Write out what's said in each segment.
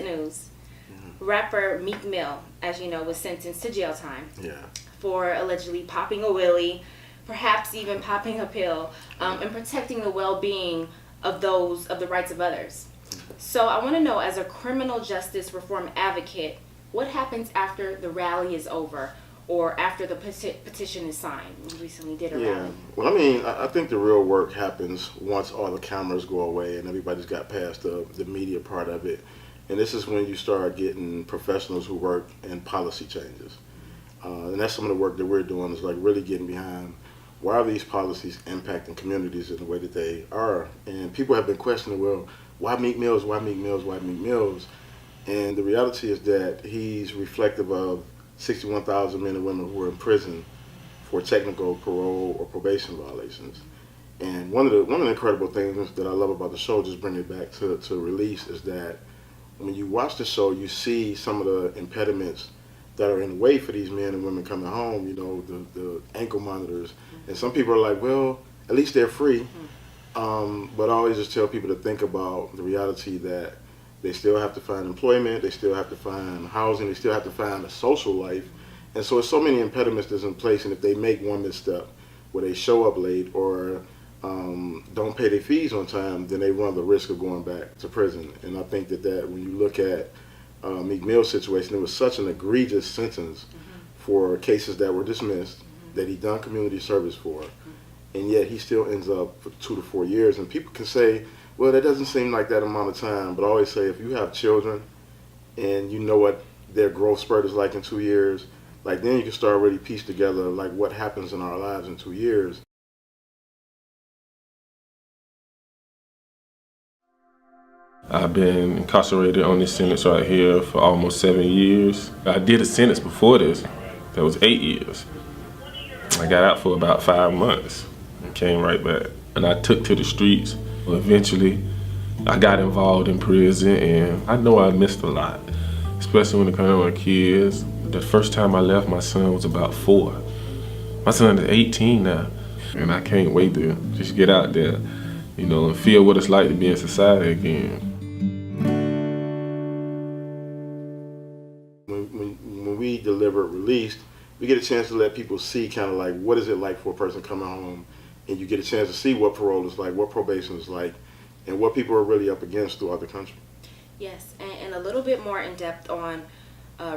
recent news, rapper Meek Mill, as you know, was sentenced to jail time for allegedly popping a willy, perhaps even popping a pill, and protecting the well-being of the rights of others. So I want to know, as a criminal justice reform advocate, what happens after the rally is over or after the petition is signed? We recently did a rally. Well, I mean, I think the real work happens once all the cameras go away and everybody's got past the media part of it. And this is when you start getting professionals who work in policy changes. And that's some of the work that we're doing, is like really getting behind why are these policies impacting communities in the way that they are. And people have been questioning, well, why Meek Mills, why Meek Mills, why Meek Mills? And the reality is that he's reflective of 61,000 men and women who are in prison for technical parole or probation violations. And one of the incredible things that I love about the show, just bringing it back to release, is that when you watch the show, you see some of the impediments that are in the way for these men and women coming home, you know, the ankle monitors. And some people are like, well, at least they're free. But I always just tell people to think about the reality that they still have to find employment, they still have to find housing, they still have to find a social life. And so there's so many impediments that's in place, and if they make one misstep where they show up late or don't pay their fees on time, then they run the risk of going back to prison. And I think that when you look at Meek Mill's situation, it was such an egregious sentence for cases that were dismissed, that he done community service for, and yet he still ends up for 2 to 4 years. And people can say, well, that doesn't seem like that amount of time, but I always say, if you have children and you know what their growth spurt is like in 2 years, like then you can start really piece together like what happens in our lives in 2 years. I've been incarcerated on this sentence right here for almost 7 years. I did a sentence before this that was 8 years. I got out for about 5 months and came right back. And I took to the streets. Eventually, I got involved in prison, and I know I missed a lot, especially when it comes to my kids. The first time I left, my son was about 4. My son is 18 now, and I can't wait to just get out there, you know, and feel what it's like to be in society again. When we deliver Released, we get a chance to let people see kind of like what is it like for a person coming home, and you get a chance to see what parole is like, what probation is like, and what people are really up against throughout the country. Yes, and a little bit more in depth on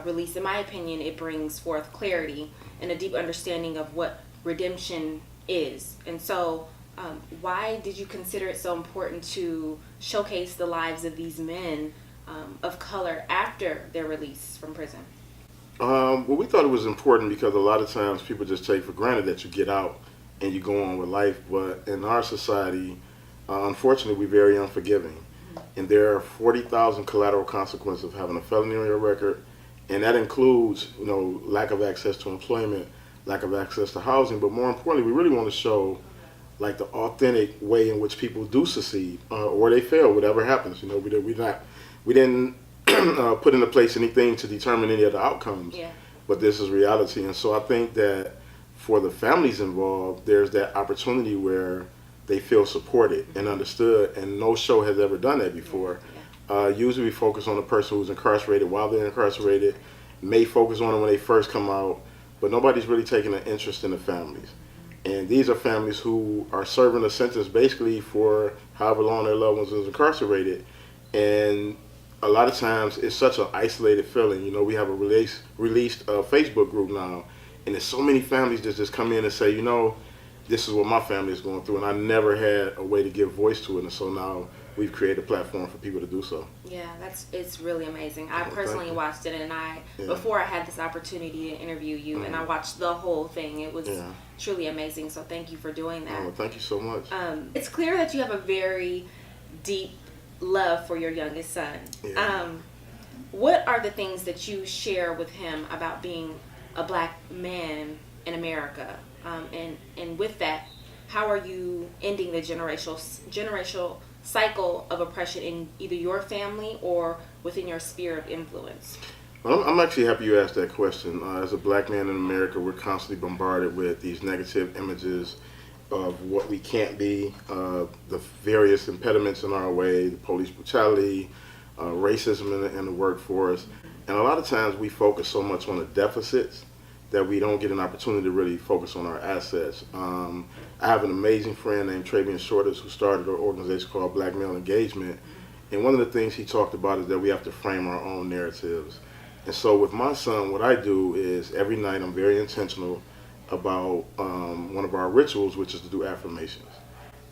Release. In my opinion, it brings forth clarity and a deep understanding of what redemption is. And so why did you consider it so important to showcase the lives of these men of color after their release from prison? Well, we thought it was important because a lot of times people just take for granted that you get out and you go on with life. But in our society, unfortunately, we're very unforgiving. And there are 40,000 collateral consequences of having a felony on your record. And that includes, you know, lack of access to employment, lack of access to housing. But more importantly, we really want to show like the authentic way in which people do succeed or they fail, whatever happens. You know, we didn't put into place anything to determine any of the outcomes. Yeah. But this is reality. And so I think that for the families involved, there's that opportunity where they feel supported and understood, and no show has ever done that before. Usually we focus on the person who's incarcerated while they're incarcerated, may focus on them when they first come out, but nobody's really taking an interest in the families. And these are families who are serving a sentence basically for however long their loved ones is incarcerated. And a lot of times it's such an isolated feeling. You know, we have a released Facebook group now, and there's so many families that just come in and say, you know, this is what my family is going through, and I never had a way to give voice to it, and so now we've created a platform for people to do so. Yeah, it's really amazing. I personally watched it, and before I had this opportunity to interview you, and I watched the whole thing. It was truly amazing, so thank you for doing that. Oh, thank you so much. It's clear that you have a very deep love for your youngest son. Yeah. What are the things that you share with him about being a black man in America? And with that, how are you ending the generational cycle of oppression in either your family or within your sphere of influence? Well, I'm actually happy you asked that question. As a black man in America, we're constantly bombarded with these negative images of what we can't be, the various impediments in our way, the police brutality, racism in the workforce. And a lot of times we focus so much on the deficits that we don't get an opportunity to really focus on our assets. I have an amazing friend named Travian Shortis who started an organization called Black Male Engagement. And one of the things he talked about is that we have to frame our own narratives. And so with my son, what I do is every night I'm very intentional about one of our rituals, which is to do affirmations.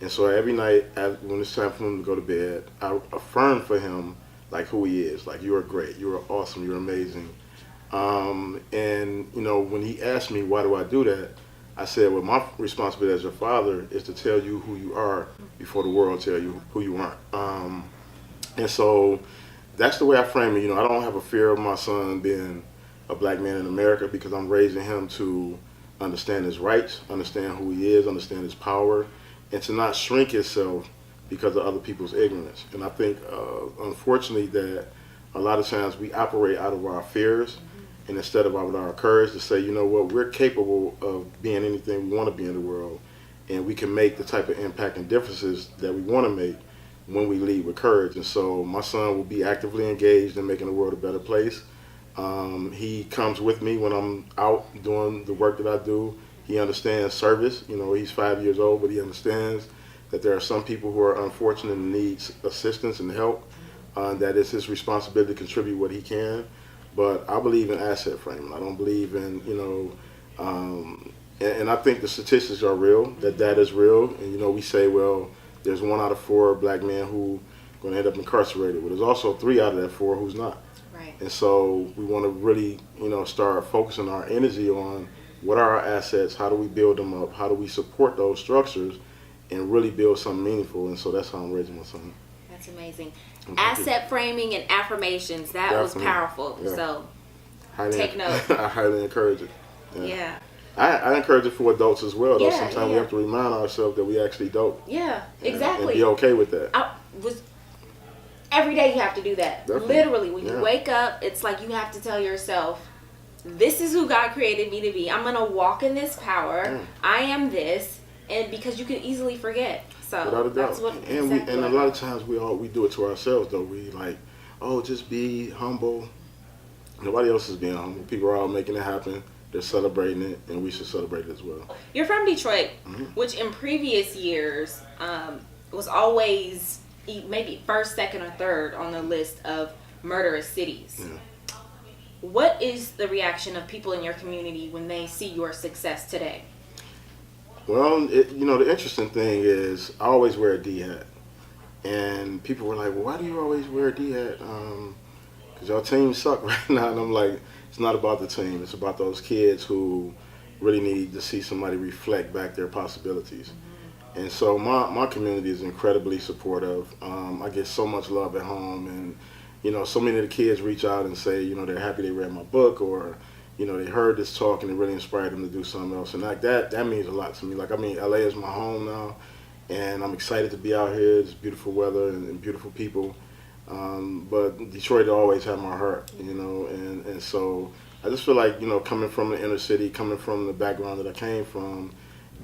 And so every night when it's time for him to go to bed, I affirm for him like who he is. Like, you are great, you are awesome, you're amazing. And you know, when he asked me why do I do that, I said, well, my responsibility as your father is to tell you who you are before the world tell you who you aren't. And so that's the way I frame it. You know, I don't have a fear of my son being a black man in America, because I'm raising him to understand his rights, understand who he is, understand his power, and to not shrink himself because of other people's ignorance. And I think, unfortunately, that a lot of times we operate out of our fears, and instead of out of our courage to say, you know what, we're capable of being anything we want to be in the world, and we can make the type of impact and differences that we want to make when we lead with courage. And so my son will be actively engaged in making the world a better place. He comes with me when I'm out doing the work that I do. He understands service. You know, he's 5 years old, but he understands that there are some people who are unfortunate and needs assistance and help, that it's his responsibility to contribute what he can. But I believe in asset framing. I don't believe in, you know, and I think the statistics are real, that is real. And, you know, we say, well, there's 1 out of 4 black men who are going to end up incarcerated. Well, there's also 3 out of that 4 who's not. Right. And so we want to really, you know, start focusing our energy on what are our assets, how do we build them up, how do we support those structures, and really build something meaningful. And so that's how I'm raising my son. That's amazing. Asset framing and affirmations, that Definitely. was powerful. Yeah. So Highly, take note. I highly encourage it. Yeah. I encourage it for adults as well, though. Yeah, Sometimes we yeah. have to remind ourselves that we actually don't. Yeah, And exactly. be okay with that. Every day you have to do that. Definitely. Literally, when Yeah. you wake up, it's like you have to tell yourself, this is who God created me to be. I'm going to walk in this power. Yeah. I am this. And because you can easily forget. So Without a doubt. that's what And exactly a what lot of times we do it to ourselves, though. We like, oh, just be humble. Nobody else is being humble. People are all making it happen. They're celebrating it, and we should celebrate it as well. You're from Detroit, Mm-hmm. which in previous years was always maybe first, second, or third on the list of murderous cities. Yeah. What is the reaction of people in your community when they see your success today? Well, you know, the interesting thing is I always wear a D hat. And people were like, well, why do you always wear a D hat? Because your team suck right now. And I'm like, it's not about the team. It's about those kids who really need to see somebody reflect back their possibilities. Mm-hmm. And so my community is incredibly supportive. I get so much love at home. And, you know, so many of the kids reach out and say, you know, they're happy they read my book, or, you know, they heard this talk and it really inspired them to do something else. And like that means a lot to me. Like, I mean, LA is my home now, and I'm excited to be out here. It's beautiful weather and beautiful people. But Detroit always had my heart, you know, and so I just feel like, you know, coming from the inner city, coming from the background that I came from,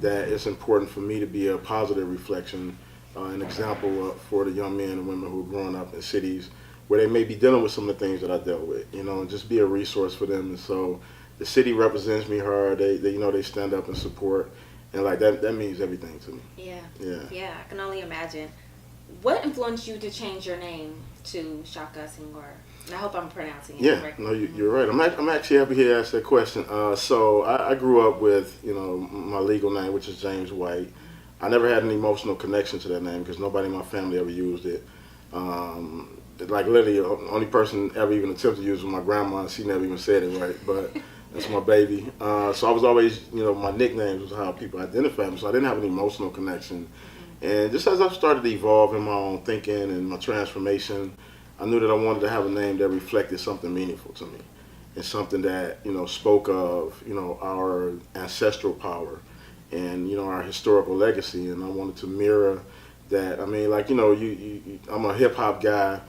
that it's important for me to be a positive reflection, an example for the young men and women who are growing up in cities where they may be dealing with some of the things that I dealt with, you know, and just be a resource for them. And so the city represents me hard. They you know, they stand up and support, and like that means everything to me. Yeah, I can only imagine. What influenced you to change your name to Shaka Senghor? And I hope I'm pronouncing it correctly. No, you're right. I'm actually happy you asked that question. So I grew up with, you know, my legal name, which is James White. I never had an emotional connection to that name because nobody in my family ever used it. Like literally, the only person ever even attempted to use it was my grandma, and she never even said it right. But that's my baby. So I was always, you know, my nicknames was how people identified me. So I didn't have an emotional connection. And just as I started to evolve in my own thinking and my transformation, I knew that I wanted to have a name that reflected something meaningful to me, and something that, you know, spoke of, you know, our ancestral power and, you know, our historical legacy. And I wanted to mirror that. I mean, like, you know, I'm a hip hop guy,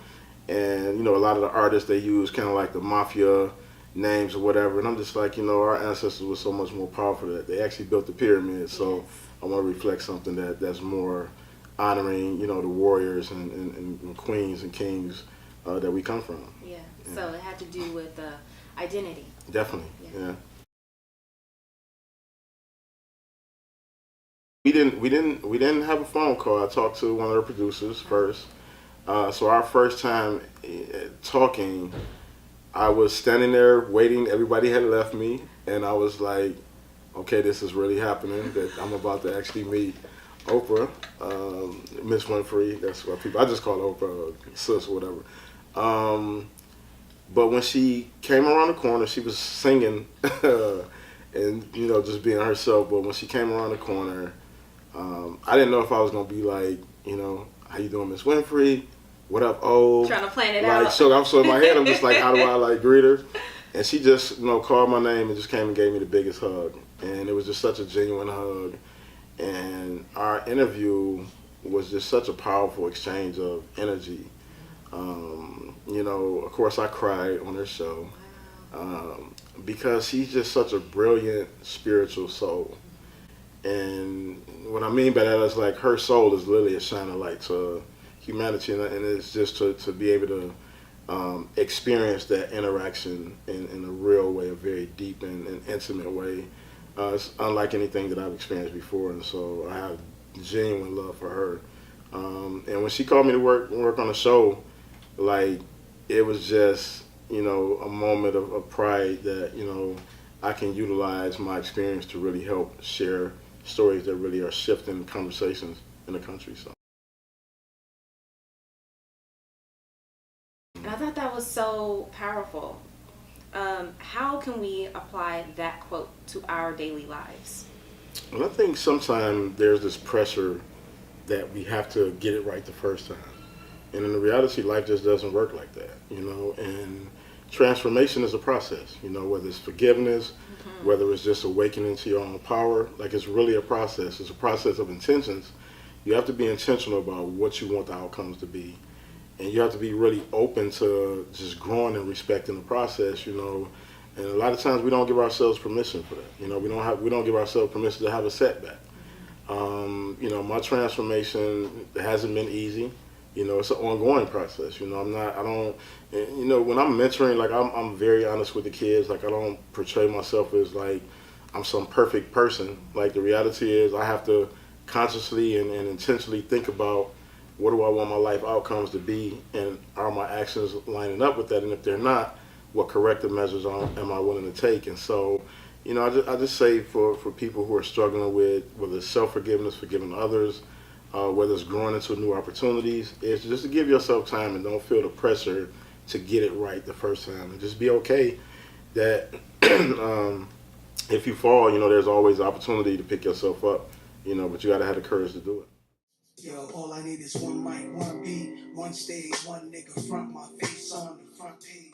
and, you know, a lot of the artists, they use kind of like the mafia names or whatever. And I'm just like, you know, our ancestors were so much more powerful that they actually built the pyramids. So I want to reflect something that's more honoring, you know, the warriors and queens and kings that we come from. Yeah. So it had to do with identity. Definitely. Yeah. We didn't have a phone call. I talked to one of the producers first. So our first time talking, I was standing there waiting. Everybody had left me, and I was like, "Okay, this is really happening. That I'm about to actually meet Oprah, Miss Winfrey. That's what people. I just call her Oprah, sis, or whatever." But when she came around the corner, she was singing and just being herself. But when she came around the corner, I didn't know if I was gonna be like, how you doing, Miss Winfrey? What up, oh? Trying to plan it out. So in my head, I'm just like, how do I greet her? And she just, called my name and just came and gave me the biggest hug. And it was just such a genuine hug. And our interview was just such a powerful exchange of energy. Of course, I cried on her show because she's just such a brilliant spiritual soul. And what I mean by that is like her soul is literally a shining light to humanity, and it's just to be able to experience that interaction in a real way, a very deep and intimate way. It's unlike anything that I've experienced before, and so I have genuine love for her. And when she called me to work on the show, like it was just a moment of pride that I can utilize my experience to really help share stories that really are shifting conversations in the country. So. And I thought that was so powerful. How can we apply that quote to our daily lives? Well, I think sometimes there's this pressure that we have to get it right the first time. And in reality, life just doesn't work like that, and transformation is a process, whether it's forgiveness, whether it's just awakening to your own power, like it's really a process. It's a process of intentions. You have to be intentional about what you want the outcomes to be. And you have to be really open to just growing and respecting the process, And a lot of times we don't give ourselves permission for that. We don't give ourselves permission to have a setback. My transformation hasn't been easy. It's an ongoing process. When I'm mentoring, like I'm very honest with the kids. Like I don't portray myself as like I'm some perfect person. Like the reality is I have to consciously and intentionally think about what do I want my life outcomes to be, and are my actions lining up with that? And if they're not, what corrective measures am I willing to take? And so, I just say for people who are struggling with whether it's self-forgiveness, forgiving others, whether it's growing into new opportunities, it's just to give yourself time and don't feel the pressure to get it right the first time. And just be okay that if you fall, there's always opportunity to pick yourself up, but you got to have the courage to do it. Yo, all I need is one mic, one beat, one stage, one nigga front my face on the front page.